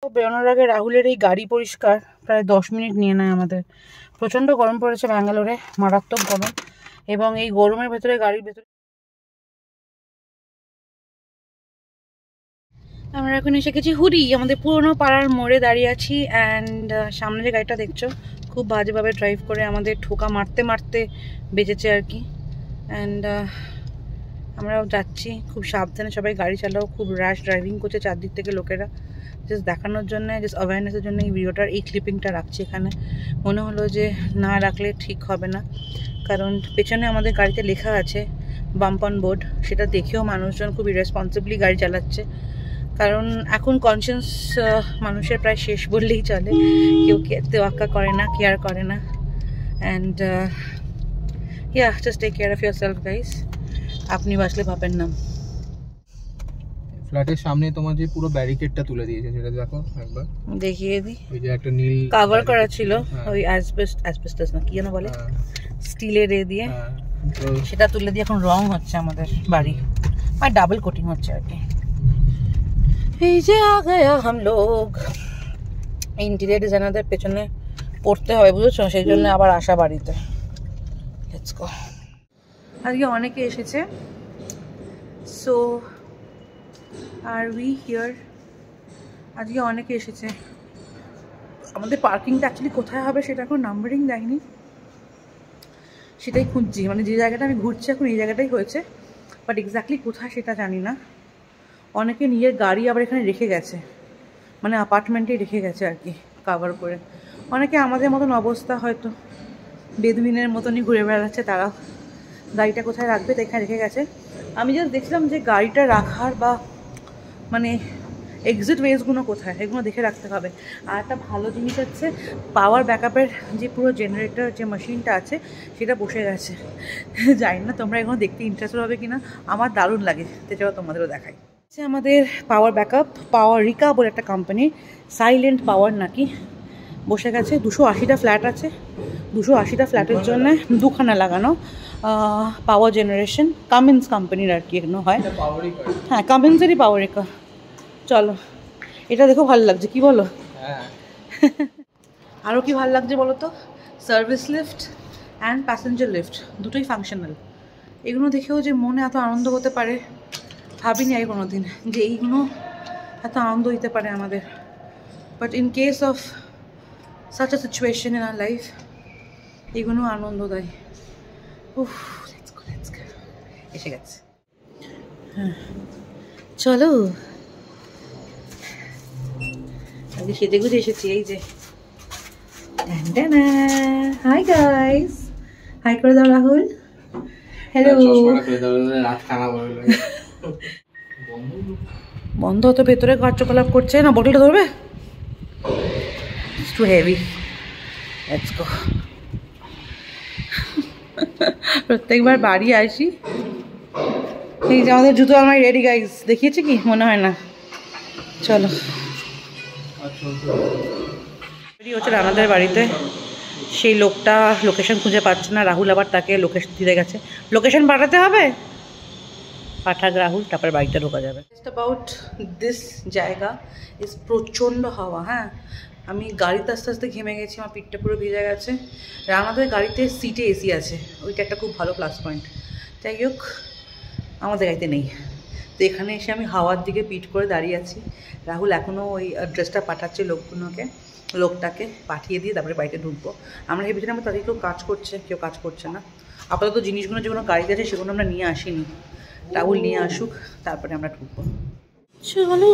বেরোনোর আগে রাহুলের এই গাড়ি পরিষ্কার প্রায় 10 মিনিট নিয়ে নেয় আমাদের। প্রচণ্ড গরম পড়েছে ব্যাঙ্গালোরে, মারাত্মক গরম, এবং এই গরমের ভেতরে গাড়ির ভেতরে আমরা এখন এসে গেছি হুডি। আমাদের পুরোনো পাড়ার মোড়ে দাঁড়িয়ে আছি, অ্যান্ড সামনে যে গাড়িটা দেখছো খুব বাজেভাবে ড্রাইভ করে আমাদের ঠোকা মারতে মারতে বেঁচেছে আর কি। অ্যান্ড আমরাও যাচ্ছি খুব সাবধানে, সবাই গাড়ি চালাও, খুব র্যাশ ড্রাইভিং করছে চারদিক থেকে লোকেরা। জাস্ট দেখানোর জন্য, জাস্ট অ্যাওয়ারনেসের জন্য এই ভিডিওটার এই ক্লিপিংটা রাখছি এখানে। মনে হলো যে না রাখলে ঠিক হবে না, কারণ পেছনে আমাদের গাড়িতে লেখা আছে বাম্প অন বোর্ড, সেটা দেখেও মানুষজন খুব ইরেসপন্সিবলি গাড়ি চালাচ্ছে। কারণ এখন কনসিয়াস মানুষের প্রায় শেষ বললেই চলে, কেউ তোয়াক্কা করে না, কেয়ার করে না। And just take care of yourself guys. আপনি বাঁচলে ভাবেন না। ফ্ল্যাটের সামনে তোমার যে পুরো ব্যারিকেডটা তুলে দিয়েছে, সেটা দেখো একবার, দেখিয়ে দিই। ওই যে একটা নীল কভার করা ছিল ওই অ্যাসবেস্টস না কি যেন বলে, স্টিলের এ দিয়ে, সেটা তুলে দিয়ে এখন রং হচ্ছে আমাদের বাড়ি, আর ডাবল কোটিং হচ্ছে আর কি। এই যে আ গয়া হাম লোগ। ইন্টেরিয়র ডিজাইনারদের পেছনে পড়তে হবে বুঝেছো, সেই জন্য আবার আসা বাড়িতে। Let's go. আজকে অনেকে এসেছে, সো আর উই হিয়ার। আজকে অনেকে এসেছে। আমাদের পার্কিংটা অ্যাকচুয়ালি কোথায় হবে সেটা এখন নাম্বারিং দেয়নি, সেটাই খুঁজছি। মানে যে জায়গাটা আমি ঘুরছি এখন এই জায়গাটাই হয়েছে, বাট এক্স্যাক্টলি কোথায় সেটা জানি না। অনেকে নিজের গাড়ি আবার এখানে রেখে গেছে, মানে অ্যাপার্টমেন্টেই রেখে গেছে আর কি কাভার করে। অনেকে আমাদের মতন অবস্থা, হয়তো বেদুইনের মতনই ঘুরে বেড়াচ্ছে, তারাও গাড়িটা কোথায় রাখবে তো এখানে রেখে গেছে। আমি জাস্ট দেখছিলাম যে গাড়িটা রাখার বা মানে এক্সিট ওয়েজগুলো কোথায়, এগুলো দেখে রাখতে হবে। আর একটা ভালো জিনিস হচ্ছে পাওয়ার ব্যাকআপের যে পুরো জেনারেটর যে মেশিনটা আছে সেটা বসে গেছে। জানি না তোমরা এগুলো দেখতে ইন্টারেস্টেড হবে কিনা, আমার দারুণ লাগে, সেটাও তোমাদেরও দেখাই। আমাদের পাওয়ার ব্যাকআপ পাওয়ার রিকা বলে একটা কোম্পানি, সাইলেন্ট পাওয়ার নাকি, বসে গেছে। 280টা ফ্ল্যাট আছে, 280টা ফ্ল্যাটের জন্য দুখানা লাগানো পাওয়ার জেনারেশন। কামিন্স কোম্পানির আর কি এগুলো হয়। হ্যাঁ, কামিন্সেরই পাওয়ার রিকা। চলো, এটা দেখো ভালো লাগছে, কি বলো? আরও কি ভালো লাগছে বলো তো, service lift and passenger lift দুটোই ফাংশনাল। এগুলো দেখেও যে মনে এত আনন্দ হতে পারে ভাবিনি আগে কোনো দিন, যে এইগুলো এত আনন্দ দিতে পারে আমাদের। But in case of such a situation in our life, এগুলো আনন্দ দেয়। উফ, লেটস গো। এসে গেছে, হ্যাঁ চলো। আজকে সেজে গুজে এসেছি, এই যে হাই গাইস, হাই করে দাও রাহুল। হ্যালো। বন্ধ হতো, ভেতরে কার্যকলাপ করছে না। বোতলটা ধরবে? It's too heavy. Let's go. প্রত্যেকবার বাড়ি আসি, এই যে আমাদের জুতো আমার রেডি গাইস, দেখিয়েছি কি মনে হয় না। চলো, রেডি হচ্ছে রানাদের বাড়িতে। সেই লোকটা লোকেশন খুঁজে পাচ্ছে না, রাহুল আবার তাকে লোকেশন দিতে গেছে। লোকেশন পাঠাতে হবে, পাঠাক রাহুল, তারপরে বাড়িতে ঢোকা যাবে। জাস্ট অ্যাবাউট দিস জায়গা ইজ প্রচণ্ড হাওয়া। হ্যাঁ, আমি গাড়িতে আস্তে আস্তে ঘেমে গেছি, আমার পিঠটা পুরো ভিজে গেছে। রানাদের গাড়িতে সিটে এসি আছে, ওইটা একটা খুব ভালো প্লাস পয়েন্ট। যাই হোক, আমাদের গাড়িতে নেই, তো এখানে এসে আমি হাওয়ার দিকে পিঠ করে দাঁড়িয়ে আছি। রাহুল এখনও ওই অ্যাড্রেসটা পাঠাচ্ছে লোকটাকে পাঠিয়ে দিয়ে তারপরে বাড়িতে ঢুকবো। আমরা ভেবেছিলাম তাদের কেউ কাজ করছে, কেউ কাজ করছে না। আপাতত জিনিসগুলো যেগুলো গাড়িতে আছে সেগুলো আমরা নিয়ে আসিনি, রাহুল নিয়ে আসুক, তারপরে আমরা ঢুকবো। চলো,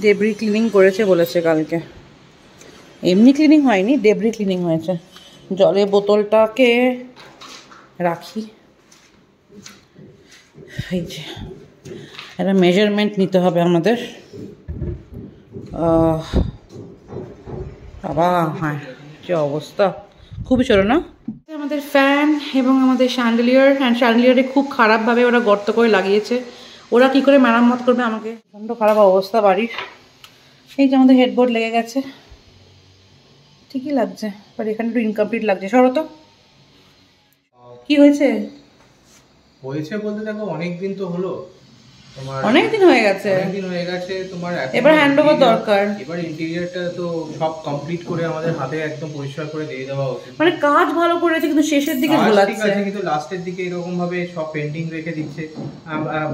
ডেব্রি ক্লিনিং করেছে বলেছে কালকে, এমনি ক্লিনিং হয়নি, ডেব্রি ক্লিনিং হয়েছে। জলের বোতলটাকে রাখি, এই যে একটা মেজারমেন্ট নিতে হবে আমাদের। বাবা, হ্যাঁ যে অবস্থা, খুবই ছোটো না। আমাদের ফ্যান এবং আমাদের শ্যান্ডেলিয়ারে খুব খারাপভাবে ওরা গর্ত করে লাগিয়েছে। ওরা কি করে মেরামত করবে আমাকে, প্রচণ্ড খারাপ অবস্থা বাড়ির। এই যে আমাদের হেডবোর্ড লেগে গেছে, ঠিকই লাগছে, বাট এখানে একটু ইনকমপ্লিট লাগছে। সরো তো, কি হয়েছে? হয়েছে বলতে দেখো, অনেক দিন তো হলো, অনেকদিন হয়ে গেছে তোমার এবার হ্যান্ডওভার দরকার। এবার ইন্টেরিয়রটা তো সব কমপ্লিট করে আমাদের হাতে একদম পরিষ্কার করে দিয়ে দেওয়া উচিত। মানে কাজ ভালো করেছে কিন্তু শেষের দিকে ঝোলাচ্ছে, কিন্তু লাস্টের দিকে এরকম ভাবে সব পেন্টিং রেখে দিচ্ছে,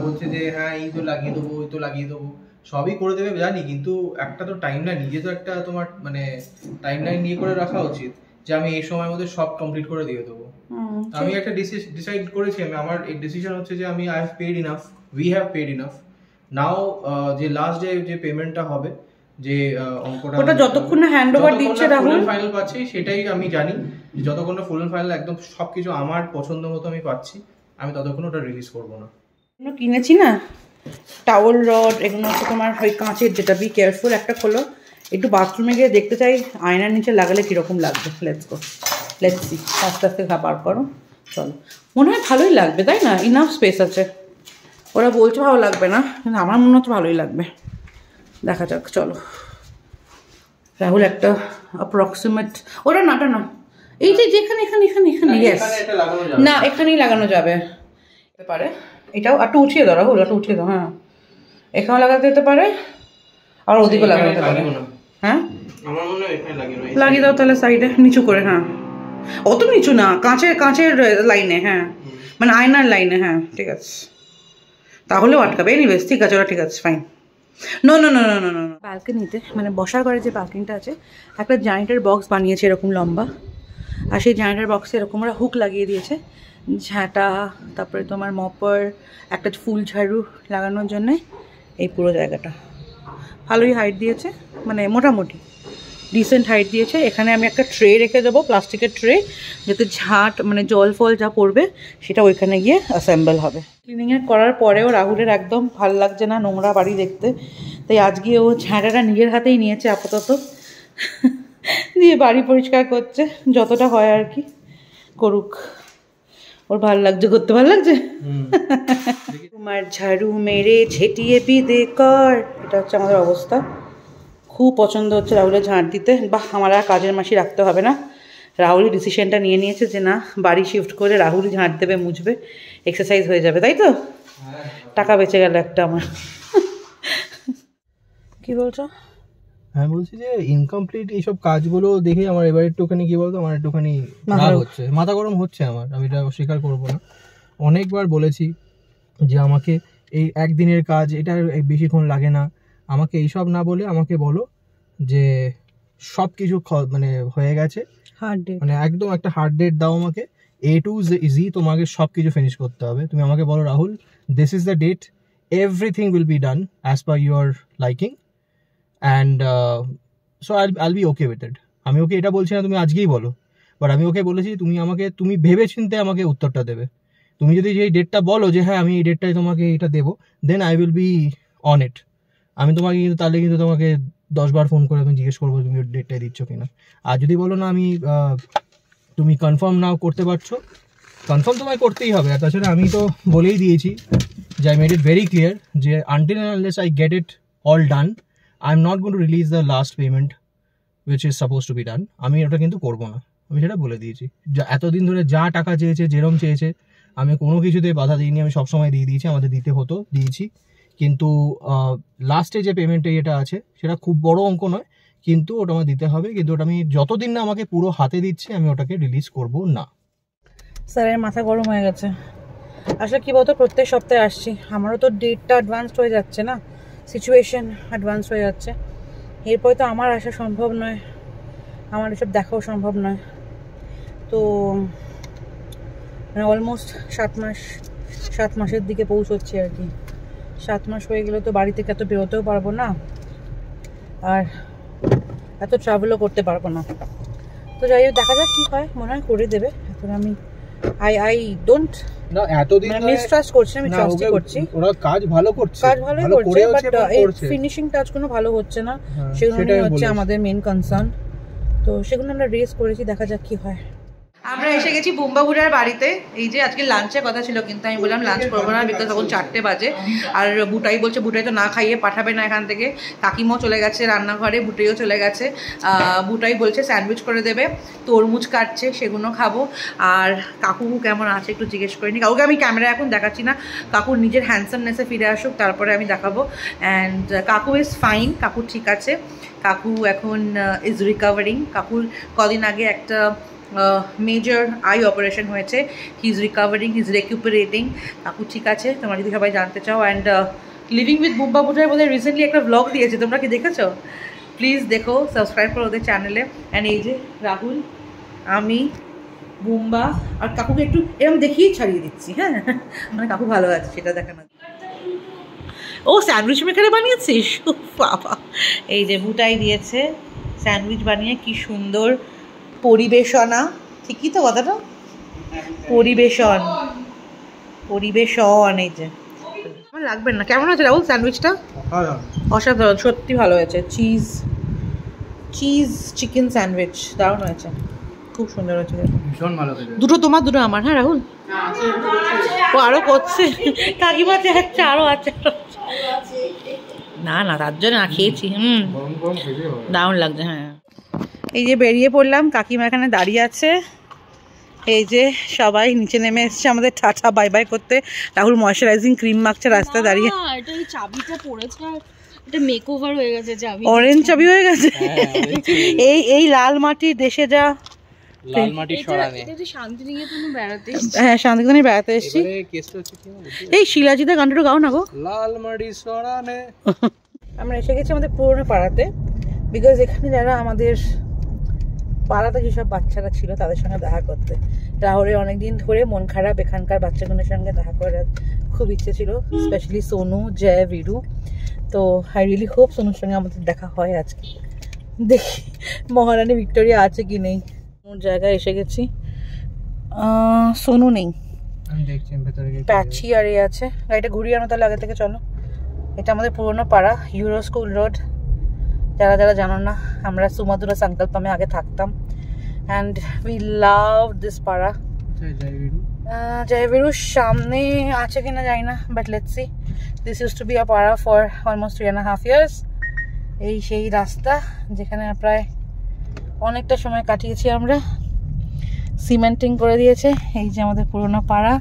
বলছে যে হ্যাঁ এই তো লাগিয়ে দেবো, ওই তো লাগিয়ে দেবো, সবই করে দেবে জানি, কিন্তু একটা তো টাইমলাইন, নিজে তো একটা তোমার মানে টাইমলাইন নিয়ে করে রাখা উচিত যে আমি এই সময়ের মধ্যে সব কমপ্লিট করে দিয়ে দেবো। আমি একটা ডিসাইড করেছি, আমার এই ডিসিশন হচ্ছে যে আমি I have paid enough, we have paid enough now. যে লাস্ট ডে যে পেমেন্টটা হবে, যে অঙ্কটা ওটা যতক্ষণ না হ্যান্ডওভার দিচ্ছে রাহুল ফাইনাল পাচ্ছি, সেটাই আমি জানি যতক্ষণ না ফুল ফাইনাল একদম সবকিছু আমার পছন্দ মতো আমি পাচ্ছি, আমি ততক্ষণ ওটা রিলিজ করবো না। কিনেছি না টাওয়েল রড, এগুলো হচ্ছে তোমার ওই কাঁচের, যেটা বি কেয়ারফুল। একটা খোলো, একটু বাথরুমে গিয়ে দেখতে চাই আয়নার নিচে লাগালে কীরকম লাগবে। লেটস সি, আস্তে আস্তে বার করো, চলো। মনে হয় ভালোই লাগবে, তাই না? ইনাফ স্পেস আছে। ওরা বলছে ভালো লাগবে না, কিন্তু আমার মনে হচ্ছে ভালোই লাগবে। দেখা যাক, চলো। রাহুল একটা অ্যাপ্রক্সিমেট, ওটা নাটা না, এই যে যেখানে এখানে এখানে এখানে ইয়েস, না এখানেই লাগানো যাবে পারে। এটাও একটু উঠিয়ে দাও রাহুল, একটু উঠিয়ে দাও। হ্যাঁ, এখানেও লাগাতে যেতে পারে, আর ওদিকে লাগানো যেতে পারে। হ্যাঁ, আমার মনে হয় এখানে লাগিয়ে দাও তাহলে সাইডে নিচু করে। হ্যাঁ, অত নিচু না, কাঁচের লাইনে। হ্যাঁ, মানে আয়নার লাইনে। হ্যাঁ, ঠিক আছে, তাহলেও আটকাবে। এনিওয়েজ ঠিক আছে, ওরা ঠিক আছে, fine. No no no no no no ব্যালকনিতে, মানে বসার ঘরে যে ব্যালকনিটা আছে, একটা জায়েন্টের বক্স বানিয়েছে এরকম লম্বা, আর সেই জায়েন্টের বক্সে এরকম ওরা হুক লাগিয়ে দিয়েছে, ঝাঁটা, তারপরে তোমার মপার, একটা ফুল ঝাড়ু লাগানোর জন্যে। এই পুরো জায়গাটা ভালোই হাইট দিয়েছে, মানে মোটামুটি ডিসেন্ট হাইট দিয়েছে। এখানে আমি একটা ট্রে রেখে দেবো, প্লাস্টিকের ট্রে, যাতে ঝাঁট মানে জল ফল যা পড়বে সেটা ওইখানে গিয়ে অ্যাসেম্বল হবে। ক্লিনিংয়ের করার পরেও রাহুলের একদম ভালো লাগছে না নোংরা বাড়ি দেখতে, তাই আজকে ও ঝাঁটাটা নিজের হাতেই নিয়েছে আপাতত, দিয়ে বাড়ি পরিষ্কার করছে, যতটা হয় আর কি করুক। ওর ভালো লাগছে, করতে ভালো লাগছে। তোমার ঝাড়ু মেরে ঝেঁটিয়ে বিদে কর, এটা হচ্ছে আমাদের অবস্থা। খুব পছন্দ হচ্ছে রাহুলের ঝাঁট দিতে। বাহ, আমার আর কাজের মাসি রাখতে হবে না। রাহুলই ডিসিশনটা নিয়ে নিয়েছে যে না, বাড়ি শিফট করে রাহুলই ঝাঁট দেবে, মুছবে, এক্সারসাইজ হয়ে যাবে, তাই তো? টাকা বেঁচে গেল একটা আমার। কি বলছো? হ্যাঁ, বলছি যে ইনকমপ্লিট এইসব কাজগুলো দেখে আমার এবার একটুখানি কি বলতো, আমার একটুখানি রাগ হচ্ছে, মাথা গরম হচ্ছে আমার। আমি এটা অস্বীকার করবো না, অনেকবার বলেছি যে আমাকে এই একদিনের কাজ, এটা বেশিক্ষণ লাগে না, আমাকে এইসব না বলে আমাকে বলো যে সব কিছু মানে হয়ে গেছে, হার্ড ডেট, মানে একদম একটা হার্ড ডেট দাও আমাকে, A to Z তোমাকে সব কিছু ফিনিশ করতে হবে। তুমি আমাকে বলো Rahul, this is the date, everything will be done as per your liking, and so I'll be okay with it. আমি ওকে এটা বলছি না তুমি আজকেই বলো, বাট আমি ওকে বলেছি তুমি ভেবে চিন্তে আমাকে উত্তরটা দেবে। তুমি যদি এই ডেটটা বলো যে হ্যাঁ আমি এই ডেটটায় তোমাকে এটা দেবো, then I will be on it. আমি তোমাকে কিন্তু তাহলে কিন্তু তোমাকে 10 বার ফোন করে আমি জিজ্ঞেস করবো তুমি ওই ডেটটাই দিচ্ছ কিনা। আর যদি বলো না আমি তুমি কনফার্ম নাও করতে পারছো, কনফার্ম তোমায় করতেই হবে। আর তাছাড়া আমি তো বলেই দিয়েছি যে I made it very clear যে until and unless I get it all done, I am not going to release the last payment which is suppose to be done. আমি ওটা কিন্তু করবো না, আমি সেটা বলে দিয়েছি। এতদিন ধরে যা টাকা চেয়েছে, যেরম চেয়েছে, আমি কোনো কিছুতে বাধা দিইনি, আমি সবসময় দিয়ে দিয়েছি, আমাদের দিতে হতো দিয়েছি। কিন্তু লাস্টে যে পেমেন্টে এটা আছে সেটা খুব বড় অঙ্ক নয়, কিন্তু ওটা আমার দিতে হবে। কিন্তু ওটা আমি যতদিন না আমাকে পুরো হাতে দিচ্ছে আমি ওটাকে রিলিজ করব না। স্যারের মাথা গরম হয়ে গেছে। আসলে কি বলতো, প্রত্যেক সপ্তাহে আসছি, আমারও তো ডেটটা অ্যাডভান্সড হয়ে যাচ্ছে না, সিচুয়েশন অ্যাডভান্স হয়ে যাচ্ছে। এরপরে তো আমার আসা সম্ভব নয়, আমার এসব দেখাও সম্ভব নয়। তো মানে অলমোস্ট 7 মাসের দিকে পৌঁছচ্ছি আর কি। 7 মাস হয়ে গেলে তো বাড়ি থেকে এত বেরোতেও পারবো না, আর এত ট্রাভেলও করতে পারবো না। তো যাই হোক, দেখা যাক কি হয়, মনে হয় করে দেবে। এখন আমি আই ডোন্ট না, এতদিন মিসট্রাস্ট করছি, আমি ট্রাস্টই করছি। ওরা কাজ ভালো করছে, কাজ ভালোই করছে, বাট এই ফিনিশিং টাচগুলো ভালো হচ্ছে না, সেগুলো হচ্ছে আমাদের মেইন কনসার্ন। তো সেগুলো আমরা রেস করেছি, দেখা যাক কি হয়। আমরা এসে গেছি বুম্বাবুড়ার বাড়িতে। এই যে আজকে লাঞ্চের কথা ছিল, কিন্তু আমি বললাম লাঞ্চ করবো না, বিকজ তখন 4টে বাজে। আর বুটাই বলছে বুটাই তো না খাইয়ে পাঠাবে না এখান থেকে। কাকিমাও চলে গেছে রান্নাঘরে, বুটাইও চলে গেছে। বুটাই বলছে স্যান্ডউইচ করে দেবে, তরমুজ কাটছে, সেগুলো খাবো। আর কাকু কেমন আছে একটু জিজ্ঞেস করিনি। কাকুকে আমি ক্যামেরা এখন দেখাচ্ছি না, কাকুর নিজের হ্যান্ডসামনেসে ফিরে আসুক, তারপরে আমি দেখাবো। অ্যান্ড কাকু ইজ ফাইন, কাকু ঠিক আছে। কাকু এখন ইজ রিকভারিং। কাকুর কদিন আগে একটা মেজর আই অপারেশন হয়েছে। He is recovering, he is recuperating. কাকু ঠিক আছে, তোমরা যদি সবাই জানতে চাও। অ্যান্ড লিভিং উইথ বুম্বাবুটার বোধহয় রিসেন্টলি একটা ব্লগ দিয়েছে, তোমরা কি দেখেছো? প্লিজ দেখো, সাবস্ক্রাইব করো ওদের চ্যানেলে। অ্যান্ড এই যে রাহুল, আমি, বুম্বা আর কাকুকে একটু এরকম দেখিয়েই ছাড়িয়ে দিচ্ছি। হ্যাঁ, মানে কাকু ভালো আছে সেটা দেখানো। ও স্যান্ডউইচ মেকারে বানিয়েছিস বাবা। এই যে বুটাই দিয়েছে স্যান্ডউইচ বানিয়ে, কি সুন্দর পরিবেশনা। ঠিকই তো কথাটা, পরিবেশন পরিবেশন। এই যে আমার লাগবে না। কেমন আছে রাহুল স্যান্ডউইচটা? অসাধারণ, সত্যি ভালো হয়েছে। চিজ চিকেন স্যান্ডউইচ দারুণ হয়েছে, খুব সুন্দর হয়েছে, ভীষণ ভালো হয়েছে। দুটো তোমার, দুটো আমার। হ্যাঁ রাহুল, ও আরো করছে, কাকিমা চাচ্ছে আরো আছে। না না, তার জন্য খেয়েছি। দারুণ লাগছে। হ্যাঁ, এই যে বেরিয়ে পড়লাম, কাকিমা এখানে দাঁড়িয়ে আছে। এই যে সবাই নিচে নেমে এসছে আমাদের টাটা বাই বাই করতে। রাহুল ময়শ্চারাইজিং ক্রিম মাখছে রাস্তায় দাঁড়িয়ে। এটা এই চাবিটা পড়েছে, এটা মেকওভার হয়ে গেছে, চাবি অরেঞ্জ চাবি হয়ে গেছে। এই লাল মাটির দেশে যা লাল মাটি সরানে। এটা শান্তিনিকেতনে বেড়াতে। হ্যাঁ, শান্তিনিকেতনে বেড়াতে এসেছি। এই শিলাজিদা গানটা গাও না গো, লাল মাটি সরানে। আমরা এসে গেছি আমাদের পুরোনো পাড়াতে, বিকজ এখানে যারা আমাদের পাড়াতে যেসব বাচ্চারা ছিল তাদের সঙ্গে দেখা করতে। রাহুলের অনেকদিন ধরে মন খারাপ, এখানকার বাচ্চাগুলোর সঙ্গে দেখা করার খুব ইচ্ছে ছিল, স্পেশালি সোনু, জয়, ভিরু। তো আই রিয়েলি হোপ সোনুর সঙ্গে আমাদের দেখা হয় আজকে। দেখি মহারানী ভিক্টোরিয়া আছে কি নেই। ওর জায়গায় এসে গেছি, সোনু নেই, প্যাচি আর এ আছে। গাড়িটা ঘুরিয়ে আনো তাহলে আগে থেকে, চলো। এটা আমাদের পুরোনো পাড়া, ইউরো স্কুল রোড। যারা যারা জানো না, আমরা সুমাদুরা সংকল্পমে আগে থাকতাম। অ্যান্ড উই লাভ দিস পাড়া। জয়বীরুর সামনে আছে কিনা জানি না, but let's see. This use to be a পাড়া ফর অলমোস্ট 3.5 years। এই সেই রাস্তা যেখানে প্রায় অনেকটা সময় কাটিয়েছি আমরা। সিমেন্টিং করে দিয়েছে। এই যে আমাদের পুরোনো পাড়া,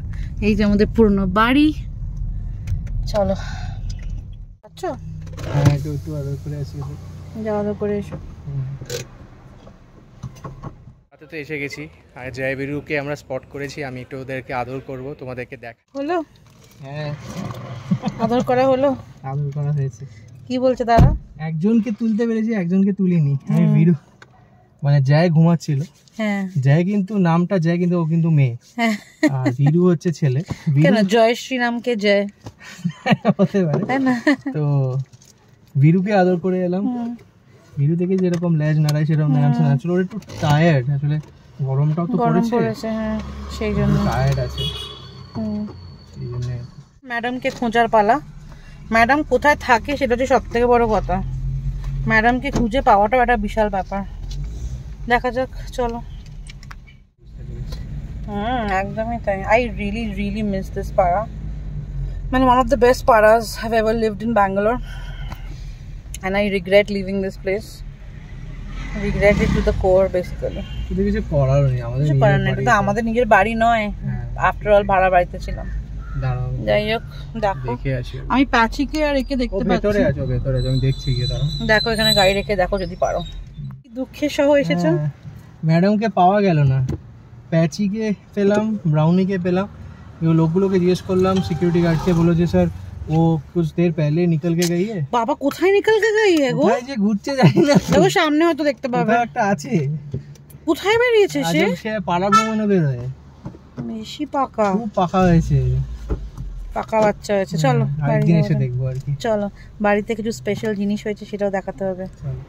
এই যে আমাদের পুরোনো বাড়ি। চলো, আচ্ছা একটু আদর করে আসি, যাও আদর করে এসো। তো এসে গেছি, আর জয়বীরুকে আমরা স্পট করেছি। আমি একটু ওদেরকে আদর করব, তোমাদেরকে দেখা হলো। হ্যাঁ, আদর করা হলো, আদর করা হয়েছে। কি বলছে তারা? একজনকে তুলতে পেরেছি, একজনকে তুলিনি। আমি বীরু, মানে জয় ঘুমাচ্ছিল। হ্যাঁ, জয় কিন্তু নামটা জয়, কিন্তু ও কিন্তু মেয়ে। হ্যাঁ, আর বীরু হচ্ছে ছেলে। কেন জয়শ্রী নামকে জয় হতে পারে, তাই না? তো বীরুকে আদর করে এলাম। বীরু থেকে যেরকম লেজ নাড়ায় সেরকম নাড়ছে না। আসলে ওর একটু টায়ার্ড, আসলে গরমটাও তো পড়েছে। হ্যাঁ, সেই জন্য টায়ার্ড আছে। সেই জন্য ম্যাডামকে খোঁজার পালা। ম্যাডাম কোথায় থাকে সেটা হচ্ছে সব থেকে বড় কথা। ম্যাডামকে খুঁজে পাওয়াটাও একটা বিশাল ব্যাপার। দেখা যাক, চলো। একদমই তাই। আই রিয়েলি মিস দিস পাড়া। মানে one of the best paras I've ever lived in Bangalore, and I regret leaving this place. I regret it to the core basically. কিছু করার নেই, আমাদের নিজের বাড়ি নয়। আফটার অল ভাড়া বাড়িতে ছিলাম। যাই হোক, দেখো আমি প্যাচিকে আর একে দেখতে পাচ্ছি। ভেতরে আছো, ভেতরে আছো, আমি দেখছি গিয়ে। দাঁড়াও, দেখো এখানে গাড়ি রেখে দেখো যদি পারো। কি দুঃখের সহ এসেছো। ম্যাডামকে পাওয়া গেল না, প্যাচিকে পেলাম, ব্রাউনিকে পেলাম। লোকগুলোকে জিজ্ঞেস করলাম, সিকিউরিটি গার্ডকে, বলো যে স্যার वो कुछ देर पहले निकल के गई है। বাবা কোথায় নিকল কে গই है গো? কোথায় যে ঘুরতে যাই না, দেখো সামনে হয়তো দেখতে পাবে। একটা আছে। কোথায় বেরিয়েছে সে? সে পাড়া ভ্রমণে বের হয়। বেশি পাকা, খুব পাকা হয়েছে, পাকা বাচ্চা হয়েছে। চলো একদিন এসে দেখবো আর কি। চলো, বাড়িতে কিছু স্পেশাল জিনিস হয়েছে সেটাও দেখাতে হবে।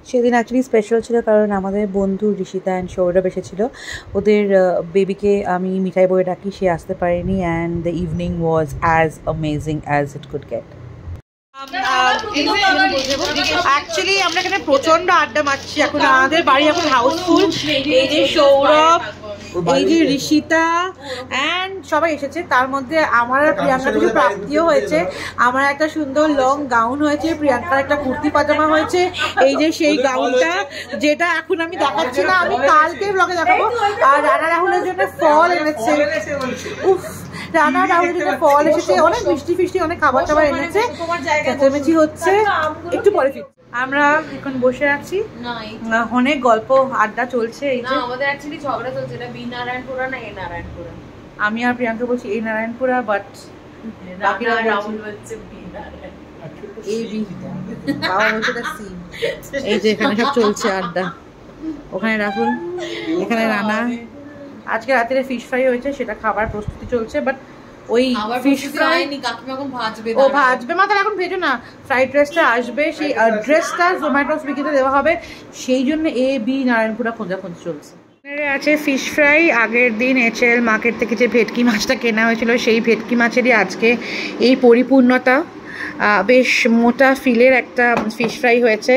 সেদিন অ্যাকচুয়ালি স্পেশাল ছিল কারণ আমাদের বন্ধু ঋষিতা অ্যান্ড সৌরভ এসেছিল। ওদের বেবিকে আমি মিঠাই বয়ে ডাকি, সে আসতে পারেনি। And the evening was as amazing as it could get. Actually আমরা এখানে প্রচন্ড আড্ডা মারছি এখন। আমাদের বাড়ি এখন হাউসফুল। এই যে সৌরভ, এই যে ঋষিতা অ্যান্ড সবাই এসেছে, তার মধ্যে আমার আর প্রিয়াঙ্কার কিছু প্রাপ্তিও হয়েছে। আমার একটা সুন্দর লং গাউন হয়েছে, প্রিয়াঙ্কার একটা কুর্তি পাজামা হয়েছে। এই যে সেই গাউনটা যেটা এখন আমি দেখাচ্ছি না, আমি কালকে ব্লগে দেখাবো। আর রানা রাহুলের জন্য ফল এনেছে, উফ রানা রাহুলের জন্য ফল এসেছে, অনেক মিষ্টি ফিষ্টি অনেক খাবার টাবার এনেছে। চেঁচামেচি হচ্ছে, একটু পরে ফিরছি। আমরা এখন বসে আছি, অনেক গল্প আড্ডা চলছে। এই যে আমাদের অ্যাকচুয়ালি ঝগড়া চলছে, এটা বি নারায়ণপুরা না এ নারায়ণপুরা। আমি আর প্রিয়াঙ্কা বলছি এই নারায়ণপুরা, বাট বাকিরা রাহুল হচ্ছে বি নারায়ণ, এই বি, বাবা বলছে এটা সি। এই যে এখানে সব চলছে আড্ডা, ওখানে রাহুল, এখানে রানা। আজকে রাতে ফিশ ফ্রাই হয়েছে, সেটা খাবার প্রস্তুতি চলছে। বাট ওই ফিশ ফ্রাই কাকিমা এখন ভাজবে, ও ভাজবে মা, তাহলে এখন ভেজো না। ফ্রাইড রাইসটা আসবে, সেই ড্রেসটা জোম্যাটো সুইগিতে দেওয়া হবে, সেই জন্য এ বি নারায়ণপুরা খোঁজাখুঁজি চলছে। আছে ফিশ ফ্রাই, আগের দিন HL মার্কেট থেকে যে ভেটকি মাছটা কেনা হয়েছিল, সেই ভেটকি মাছেরই আজকে এই পরিপূর্ণতা। বেশ মোটা ফিলের একটা ফিশ ফ্রাই হয়েছে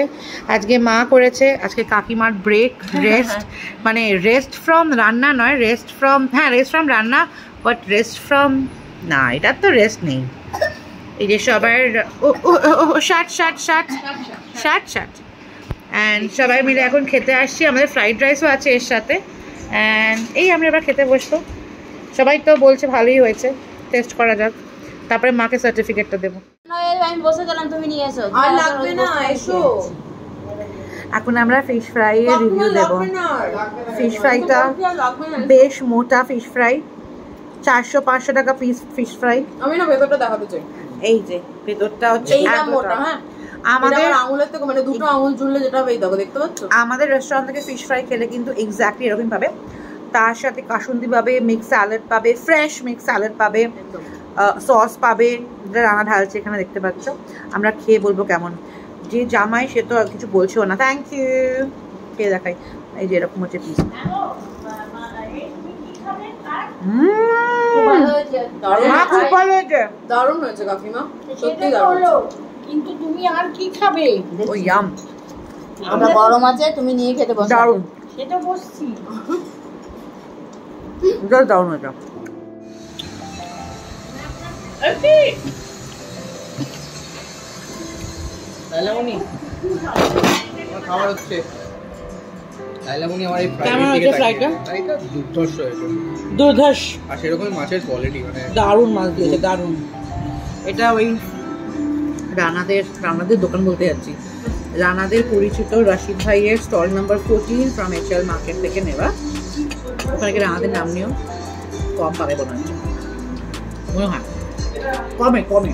আজকে, মা করেছে। আজকে কাকিমার ব্রেক, রেস্ট, মানে রেস্ট ফ্রম রান্না নয়, রেস্ট ফ্রম, হ্যাঁ রেস্ট ফ্রম রান্না, বাট রেস্ট ফ্রম না, এটার তো রেস্ট নেই। এই যে সবার শার্ট অ্যান্ড সবাই মিলে এখন খেতে আসছি। আমাদের ফ্রাইড রাইসও আছে এর সাথে। অ্যান্ড এই আমরা এবার খেতে বসবো। সবাই তো বলছে ভালোই হয়েছে, টেস্ট করা যাক, তারপরে মাকে সার্টিফিকেটটা দেবো। আমি বসে গেলাম, তুমি নিয়ে এসো। আর লাগবে না, এসো। এখন আমরা ফিশ ফ্রাই এর রিভিউ দেবো। ফিশ ফ্রাইটা বেশ মোটা ফিশ ফ্রাই, 400-500 টাকা পিস ফিশ ফ্রাই। আমি না ভেতরটা দেখাতে চাই। এই যে ভেতরটা হচ্ছে এইটা মোটা, হ্যাঁ আমাদের আঙুলের থেকে মানে দুটো আঙুল জুড়লে যেটা হবে, এই দেখো, দেখতে পাচ্ছ? আমাদের রেস্টুরেন্ট থেকে ফিশ ফ্রাই খেলে কিন্তু এক্স্যাক্টলি এরকম পাবে। তার সাথে কাসুন্দি পাবে, মিক্স স্যালাড পাবে, ফ্রেশ মিক্স স্যালাড পাবে, সস পাবে, যেটা রান্না ঢালছে এখানে দেখতে পাচ্ছ। আমরা খেয়ে বলবো কেমন। যে জামাই সে তো কিছু বলছেও না, থ্যাংক ইউ। খেয়ে দেখাই, এই যে এরকম হচ্ছে পিস। দারুণ হয়েছে কাকিমা, সত্যি দারুণ। কিন্তু তুমি আর কি খাবে? ও ইয়াম, ওটা গরম আছে, তুমি নিয়ে খেতে বসো। দারুণ, সেটা বসছি। দারুণ হয়েছে। খাবার হচ্ছে দুর্ধর্ষ, আর সেরকম মাছের কোয়ালিটি, মানে দারুণ মাছ দিয়েছে, দারুণ। এটা ওই রানাদের দোকান বলতে যাচ্ছি, রানাদের পরিচিত রশিদ ভাইয়ের stall number 14 from HL market থেকে নেওয়া। ওখানে রানাদের নাম নিয়েও কম পাবে মনে হচ্ছে, মনে হয় কমে